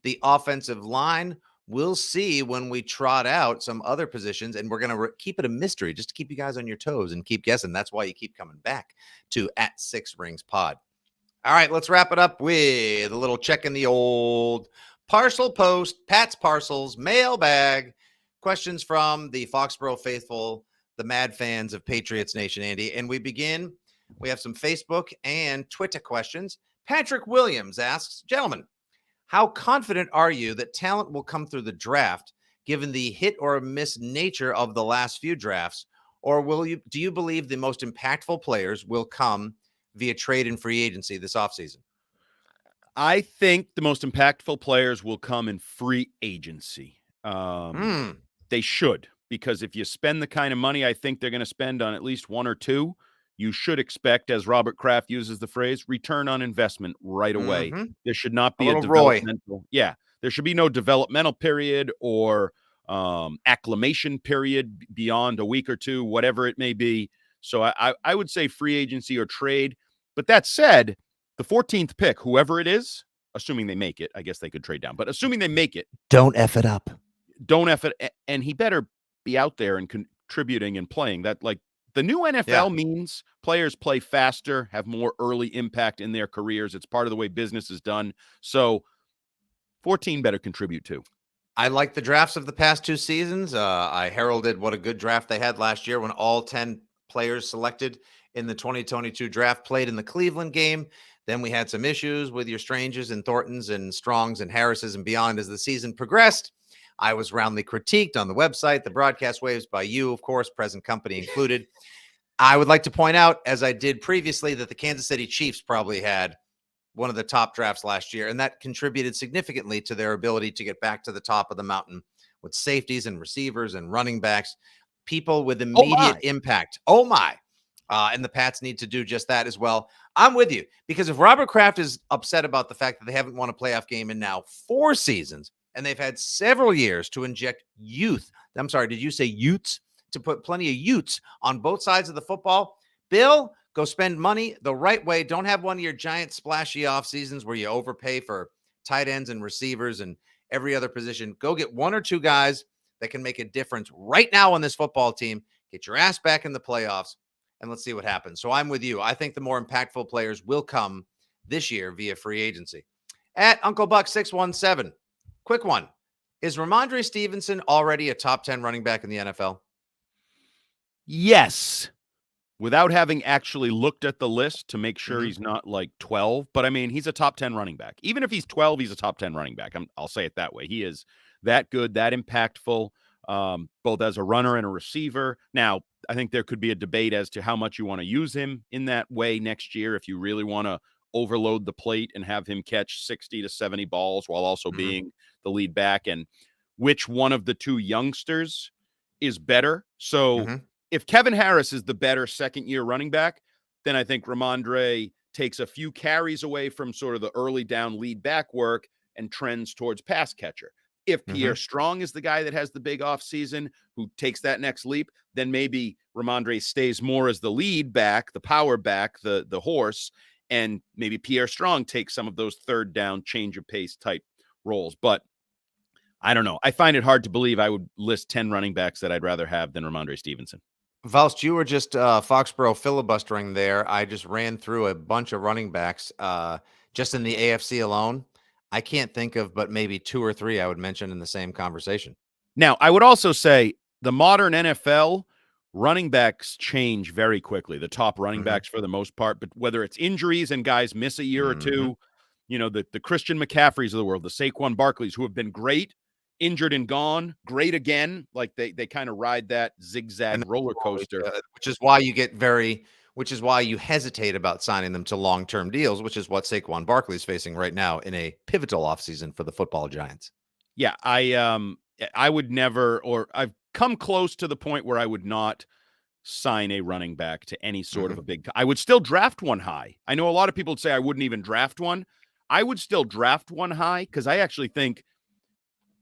the offensive line. We'll see when we trot out some other positions, and we're going to keep it a mystery just to keep you guys on your toes and keep guessing. That's why you keep coming back to at 6ringspod. All right, let's wrap it up with a little check in the old parcel post, Pat's Parcels, mailbag. Questions from the Foxborough faithful, the mad fans of Patriots Nation, Andy. And we have some Facebook and Twitter questions. Patrick Williams asks, gentlemen, how confident are you that talent will come through the draft, given the hit or miss nature of the last few drafts? Or do you believe the most impactful players will come via trade and free agency this offseason? I think the most impactful players will come in free agency. They should, because if you spend the kind of money I think they're going to spend on at least 1 or 2, you should expect, as Robert Kraft uses the phrase, return on investment right away. There should not be a developmental. Yeah, there should be no developmental period or acclimation period beyond a week or 2, whatever it may be. So I would say free agency or trade. But that said, the 14th pick, whoever it is, assuming they make it, I guess they could trade down, but assuming they make it. Don't F it up. Don't F it. And he better be out there and contributing and playing. That, like, the new NFL means players play faster, have more early impact in their careers. It's part of the way business is done. So 14 better contribute too. I like the drafts of the past 2 seasons. I heralded what a good draft they had last year when all 10 players selected in the 2022 draft played in the Cleveland game. Then we had some issues with your Strangers and Thorntons and Strongs and Harrises and beyond as the season progressed. I was roundly critiqued on the website, the broadcast waves, by you, of course, present company included. I would like to point out, as I did previously, that the Kansas City Chiefs probably had one of the top drafts last year, and that contributed significantly to their ability to get back to the top of the mountain with safeties and receivers and running backs, people with immediate impact. Oh, my. And the Pats need to do just that as well. I'm with you, because if Robert Kraft is upset about the fact that they haven't won a playoff game in now 4 seasons, and they've had several years to inject youth. I'm sorry, did you say youths? To put plenty of youths on both sides of the football. Bill, go spend money the right way. Don't have one of your giant splashy off seasons where you overpay for tight ends and receivers and every other position. Go get 1 or 2 guys that can make a difference right now on this football team. Get your ass back in the playoffs and let's see what happens. So I'm with you. I think the more impactful players will come this year via free agency. At Uncle Buck 617, quick one. Is Ramondre Stevenson already a top 10 running back in the NFL? Yes. Without having actually looked at the list to make sure he's not like 12. But I mean, he's a top 10 running back. Even if he's 12, he's a top 10 running back. I'll say it that way. He is that good, that impactful, both as a runner and a receiver. Now, I think there could be a debate as to how much you want to use him in that way next year. If you really want to overload the plate and have him catch 60 to 70 balls while also being the lead back, and which one of the two youngsters is better. So if Kevin Harris is the better second-year running back, then I think Ramondre takes a few carries away from sort of the early down lead back work and trends towards pass catcher. If Pierre Strong is the guy that has the big offseason, who takes that next leap, then maybe Ramondre stays more as the lead back, the power back, the horse, and maybe Pierre Strong takes some of those third down change of pace type roles. But I don't know. I find it hard to believe I would list 10 running backs that I'd rather have than Ramondre Stevenson. Faust, you were just Foxborough filibustering there. I just ran through a bunch of running backs just in the AFC alone. I can't think of but maybe 2 or 3 I would mention in the same conversation. Now, I would also say the modern NFL running backs change very quickly. The top running backs for the most part, but whether it's injuries and guys miss a year or two, you know, the Christian McCaffreys of the world, the Saquon Barkleys, who have been great, injured and gone, great again. Like they kind of ride that zigzag roller coaster, which is why you hesitate about signing them to long-term deals, which is what Saquon Barkley is facing right now in a pivotal offseason for the football Giants. Yeah, I would never, or I've come close to the point where I would not sign a running back to any sort of a big. I would still draft one high. I know a lot of people would say I wouldn't even draft one. I would still draft one high because I actually think,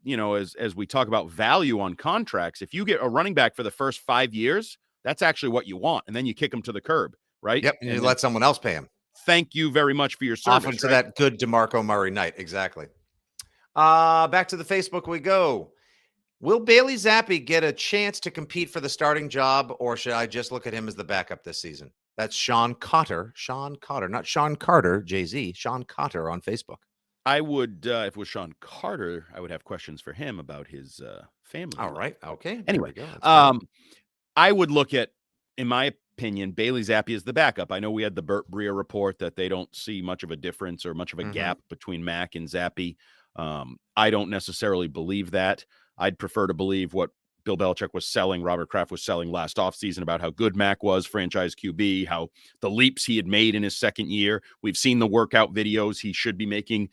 you know, as we talk about value on contracts, if you get a running back for the first 5 years, that's actually what you want. And then you kick them to the curb, right? Yep. And you let someone else pay him. Thank you very much for your service. Often to that good DeMarco Murray night. Exactly. Back to the Facebook we go. Will Bailey Zappi get a chance to compete for the starting job, or should I just look at him as the backup this season? That's Sean Cotter, not Sean Carter, Jay-Z, Sean Cotter on Facebook. I would, if it was Sean Carter, I would have questions for him about his family. All right. Okay. Anyway, I would look at, in my opinion, Bailey Zappi is the backup. I know we had the Burt Breer report that they don't see much of a difference or much of a gap between Mack and Zappi. I don't necessarily believe that. I'd prefer to believe what Bill Belichick was selling, Robert Kraft was selling last offseason about how good Mack was, franchise QB, how the leaps he had made in his second year. We've seen the workout videos he should be making.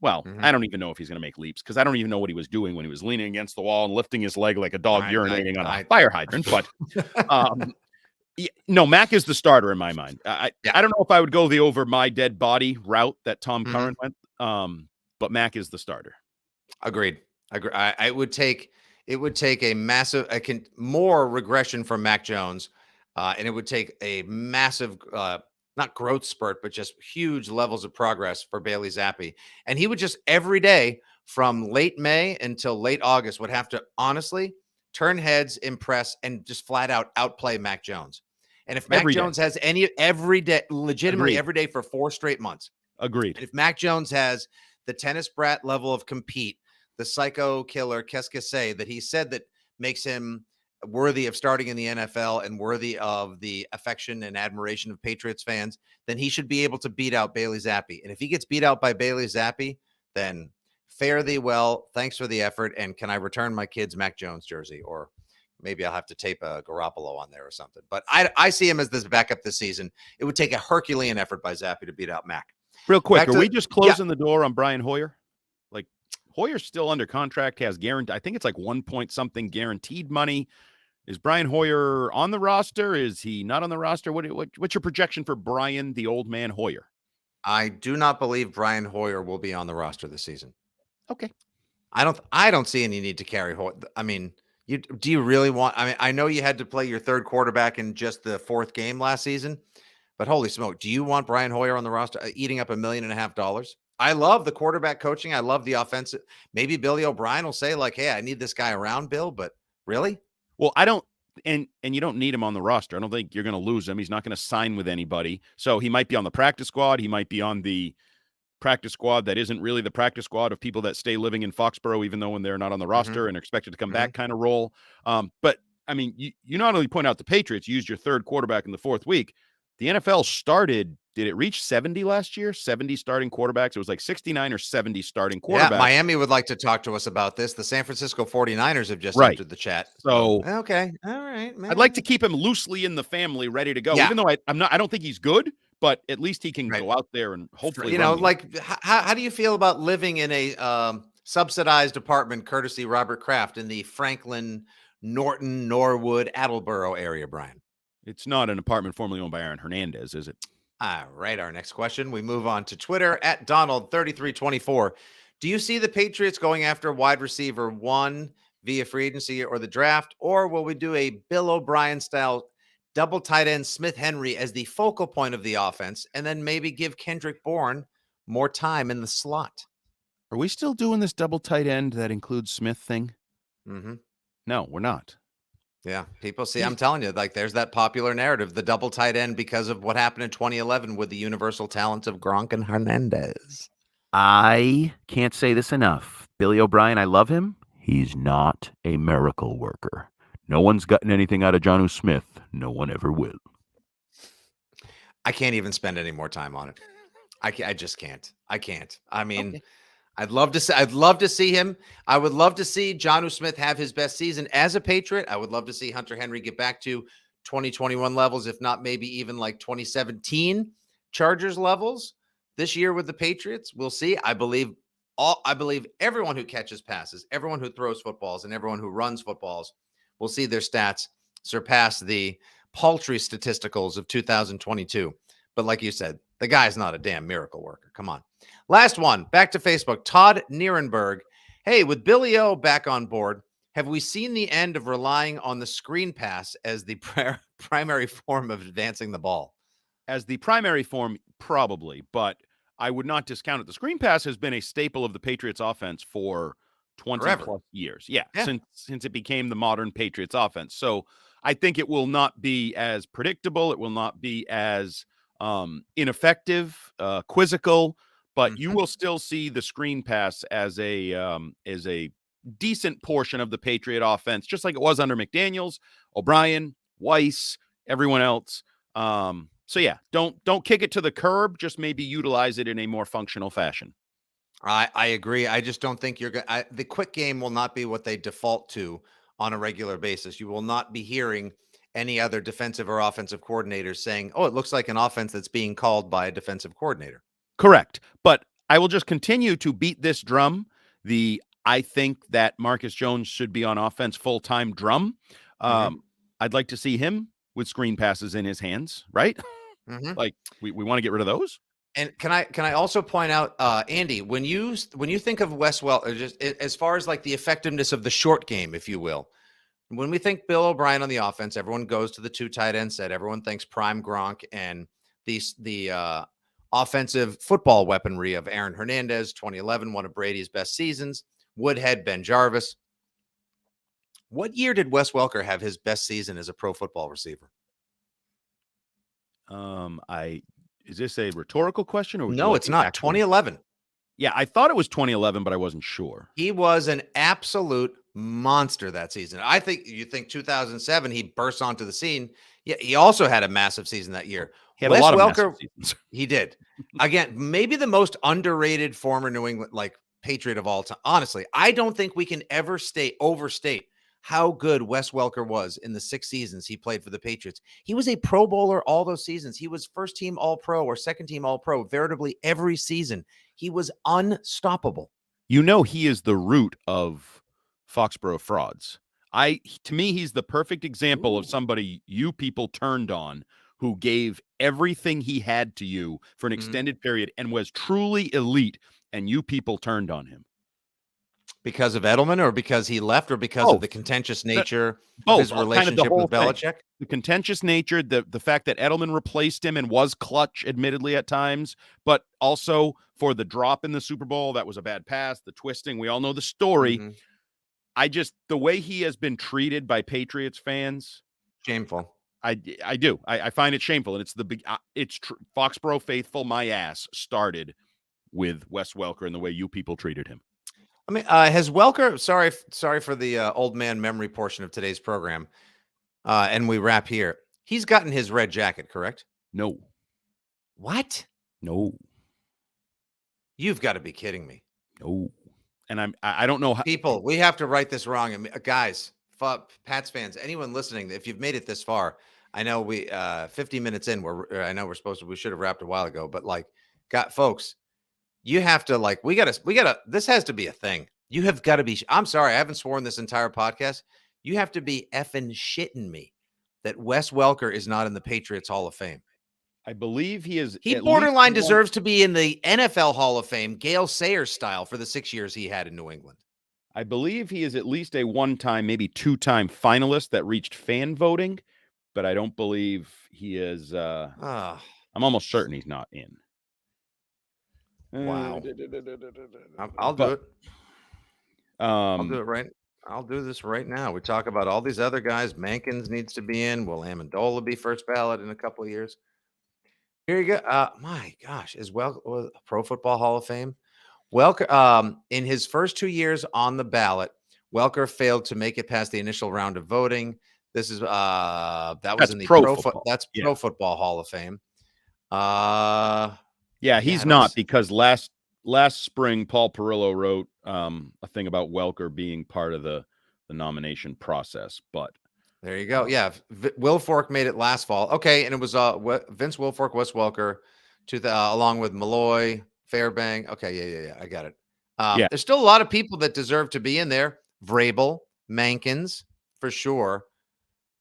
Well, I don't even know if he's going to make leaps because I don't even know what he was doing when he was leaning against the wall and lifting his leg like a dog urinating on a fire hydrant. But no, Mack is the starter in my mind. I don't know if I would go the over my dead body route that Tom Curran went, but Mack is the starter. Agreed. It would take a massive, more regression from Mac Jones, and it would take a massive, not growth spurt, but just huge levels of progress for Bailey Zappi. And he would just every day from late May until late August would have to honestly turn heads, impress, and just flat out outplay Mac Jones. And if Mac Jones has every day, legitimately every day for 4 straight months. Agreed. And if Mac Jones has the tennis brat level of compete, the psycho killer, qu'est-ce que c'est, that he said that makes him worthy of starting in the NFL and worthy of the affection and admiration of Patriots fans, then he should be able to beat out Bailey Zappi. And if he gets beat out by Bailey Zappi, then fare thee well. Thanks for the effort. And can I return my kid's Mac Jones jersey? Or maybe I'll have to tape a Garoppolo on there or something. But I see him as this backup this season. It would take a Herculean effort by Zappi to beat out Mac. Real quick, are we just closing the door on Brian Hoyer? Like, Hoyer's still under contract, has guaranteed, I think it's like 1 point something guaranteed money. Is Brian Hoyer on the roster? Is he not on the roster? What's your projection for Brian, the old man Hoyer? I do not believe Brian Hoyer will be on the roster this season. Okay. I don't see any need to carry Hoyer. I mean, do you really want, I mean, I know you had to play your third quarterback in just the 4th game last season, but holy smoke, do you want Brian Hoyer on the roster eating up $1.5 million? I love the quarterback coaching. I love the offensive. Maybe Billy O'Brien will say like, hey, I need this guy around, Bill, but really? Well, I don't and you don't need him on the roster. I don't think you're going to lose him. He's not going to sign with anybody. So he might be on the practice squad. He might be on the practice squad that isn't really the practice squad of people that stay living in Foxborough, even though when they're not on the roster and are expected to come back kind of role. But I mean, you not only point out the Patriots used your third quarterback in the fourth week, the NFL started, did it reach 70 last year? 70 starting quarterbacks. It was like 69 or 70 starting quarterbacks. Yeah, Miami would like to talk to us about this. The San Francisco 49ers have just entered the chat. So okay. All right, man. I'd like to keep him loosely in the family, ready to go. Yeah. Even though I don't think he's good, but at least he can go out there and hopefully, like how do you feel about living in a subsidized apartment courtesy Robert Kraft in the Franklin, Norton, Norwood, Attleboro area, Brian? It's not an apartment formerly owned by Aaron Hernandez, is it? All right, our next question. We move on to Twitter at Donald3324. Do you see the Patriots going after wide receiver 1 via free agency or the draft, or will we do a Bill O'Brien style double tight end Smith Henry as the focal point of the offense, and then maybe give Kendrick Bourne more time in the slot? Are we still doing this double tight end that includes Smith thing? No, we're not. Yeah, people see, I'm telling you, like there's that popular narrative, the double tight end because of what happened in 2011 with the universal talents of Gronk and Hernandez. I can't say this enough. Billy O'Brien, I love him. He's not a miracle worker. No one's gotten anything out of Jonnu Smith. No one ever will. I can't even spend any more time on it. I just can't. I can't. I mean, I'd love to see him. I would love to see Jonnu Smith have his best season as a Patriot. I would love to see Hunter Henry get back to 2021 levels, if not maybe even like 2017 Chargers levels this year with the Patriots. We'll see. I believe everyone who catches passes, everyone who throws footballs, and everyone who runs footballs will see their stats surpass the paltry statisticals of 2022. But like you said, the guy's not a damn miracle worker. Come on. Last one, back to Facebook. Todd Nierenberg. Hey, with Billy O back on board, have we seen the end of relying on the screen pass as the primary form of advancing the ball? As the primary form, probably, but I would not discount it. The screen pass has been a staple of the Patriots offense for 20 plus years. Yeah. Since it became the modern Patriots offense. So I think it will not be as predictable. It will not be as ineffective, quizzical, but you will still see the screen pass as a decent portion of the Patriot offense, just like it was under McDaniels, O'Brien, Weiss, everyone else. So yeah, don't kick it to the curb. Just maybe utilize it in a more functional fashion. I agree. I just don't think the quick game will not be what they default to on a regular basis. You will not be hearing any other defensive or offensive coordinators saying, oh, it looks like an offense that's being called by a defensive coordinator. Correct. But I will just continue to beat this drum. I think that Marcus Jones should be on offense full-time drum. I'd like to see him with screen passes in his hands, right? Like we want to get rid of those. And can I also point out, Andy, when you think of Wes Welker, just as far as like the effectiveness of the short game, if you will, when we think Bill O'Brien on the offense, everyone goes to the 2 tight end set. Everyone thinks prime Gronk and the offensive football weaponry of Aaron Hernandez, 2011, one of Brady's best seasons, Woodhead, Ben Jarvis. What year did Wes Welker have his best season as a pro football receiver? Is this a rhetorical question or no? It's not. 2011. Yeah, I thought it was 2011, but I wasn't sure. He was an absolute monster that season. I think 2007 he burst onto the scene. Yeah, he also had a massive season that year. He had a lot of massive seasons. He did. Again, maybe the most underrated former New England Patriot of all time. Honestly, I don't think we can ever overstate how good Wes Welker was in the 6 seasons he played for the Patriots. He was a Pro Bowler all those seasons. He was first team All-Pro or second team All-Pro veritably every season. He was unstoppable. He is the root of Foxborough frauds. To me, he's the perfect example of somebody you people turned on who gave everything he had to you for an extended period and was truly elite, and you people turned on him. Because of Edelman, or because he left, or because of the contentious nature of his relationship with Belichick? The contentious nature, the fact that Edelman replaced him and was clutch, admittedly, at times, but also for the drop in the Super Bowl. That was a bad pass, the twisting. We all know the story. the way he has been treated by Patriots fans, Shameful. I do. I find it shameful, and it's Foxborough faithful. My ass started with Wes Welker and the way you people treated him. I mean, has Welker? Sorry for the old man memory portion of today's program, and we wrap here. He's gotten his red jacket, correct? No. What? No. You've got to be kidding me. No. And I don't know how. People, we have to write this wrong. And guys, Pats fans, anyone listening, if you've made it this far, I know we 50 minutes in, I know we should have wrapped a while ago, but like, folks, you have to we gotta, this has to be a thing. You have got to be, I'm sorry, I haven't sworn this entire podcast. You have to be effing shitting me that Wes Welker is not in the Patriots Hall of Fame. I believe he is. He borderline deserves to be in the NFL Hall of Fame, Gale Sayers style, for the 6 years he had in New England. I believe he is at least a one-time, maybe two-time finalist that reached fan voting, but I don't believe he is. I'm almost certain he's not in. Wow. I'll do it. I'll do it right. I'll do this right now. We talk about all these other guys. Mankins needs to be in. Will Amendola be first ballot in a couple of years? Here you go. My gosh, is Pro Football Hall of Fame? Welker, in his first 2 years on the ballot, Welker failed to make it past the initial round of voting. This is that's in the Pro Football Hall of Fame. Yeah, he's not, because last spring Paul Perillo wrote a thing about Welker being part of the nomination process, but there you go. Yeah, Wilfork made it last fall. Okay, and it was Vince Wilfork, Wes Welker, along with Malloy, Fairbank. Okay, yeah, I got it. There's still a lot of people that deserve to be in there. Vrabel, Mankins, for sure.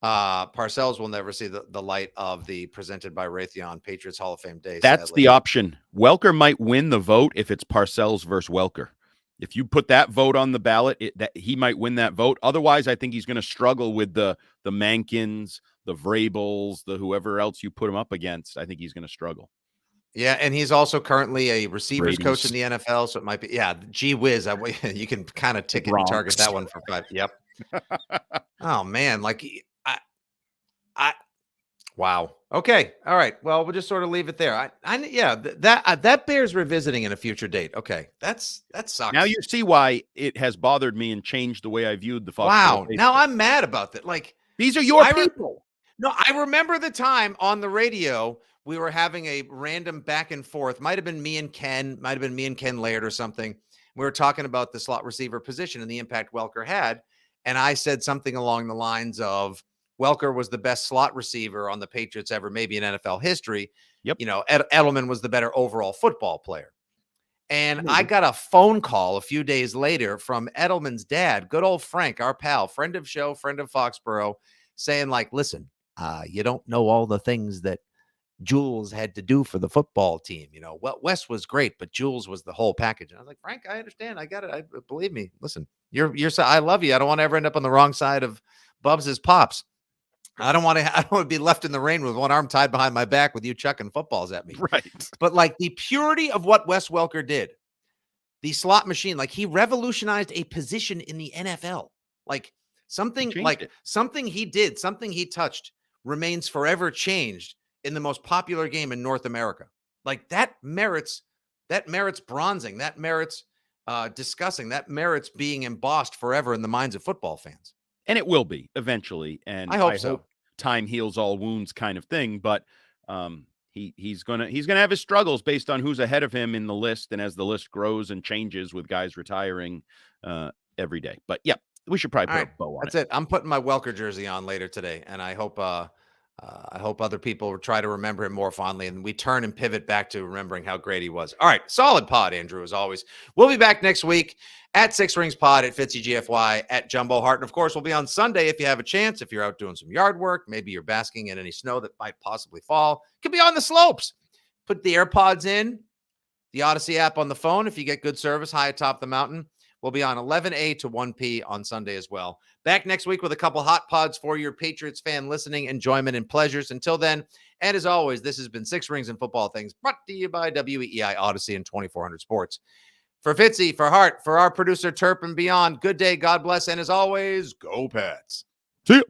Parcells will never see the light of the presented by Raytheon Patriots Hall of Fame Day. That's sadly the option. Welker might win the vote if it's Parcells versus Welker. If you put that vote on the ballot, that he might win that vote. Otherwise, I think he's going to struggle with the Mankins, the Vrabels, the whoever else you put him up against. I think he's going to struggle. Yeah, and he's also currly a receivers coach in the NFL, so it might be. Yeah, gee whiz, you can kind of ticket and target that one for 5. Yep. Oh man, wow. Okay. All right. Well, we'll just sort of leave it there. That bears revisiting in a future date. Okay. That sucks. Now you see why it has bothered me and changed the way I viewed the Fox. Wow. Now I'm mad about that. These are your people. No, I remember the time on the radio we were having a random back and forth. Might have been me and Ken Laird or something. We were talking about the slot receiver position and the impact Welker had. And I said something along the lines of, Welker was the best slot receiver on the Patriots ever, maybe in NFL history. Yep. Edelman was the better overall football player. And I got a phone call a few days later from Edelman's dad, good old Frank, our pal, friend of show, friend of Foxborough, saying listen, you don't know all the things that Jules had to do for the football team. Well, Wes was great, but Jules was the whole package. And I was like, Frank, I understand. I got it. Believe me. Listen, I love you. I don't want to ever end up on the wrong side of Bubs' pops. I don't want to be left in the rain with one arm tied behind my back with you chucking footballs at me. Right. But the purity of what Wes Welker did, the slot machine, he revolutionized a position in the NFL. Something he did, something he touched remains forever changed in the most popular game in North America. That merits bronzing, that merits discussing, that merits being embossed forever in the minds of football fans. And it will be eventually. And I hope time heals all wounds kind of thing. But he's gonna have his struggles based on who's ahead of him in the list. And as the list grows and changes with guys retiring every day. But yeah, we should probably put a bow on it. That's it. I'm putting my Welker jersey on later today. And I hope other people try to remember him more fondly, and we turn and pivot back to remembering how great he was. All right. Solid pod, Andrew, as always. We'll be back next week at 6 Rings Pod, at Fitzy GFY, at Jumbo Hart. And of course, we'll be on Sunday if you have a chance. If you're out doing some yard work, maybe you're basking in any snow that might possibly fall. Could be on the slopes. Put the AirPods in, the Odyssey app on the phone. If you get good service high atop the mountain, we'll be on 11 to 1 p on Sunday as well. Back next week with a couple hot pods for your Patriots fan listening, enjoyment, and pleasures. Until then, and as always, this has been 6 Rings and Football Things, brought to you by WEEI Odyssey and 2400 Sports. For Fitzy, for Hart, for our producer Turp and beyond, good day, God bless, and as always, go Pats. See ya.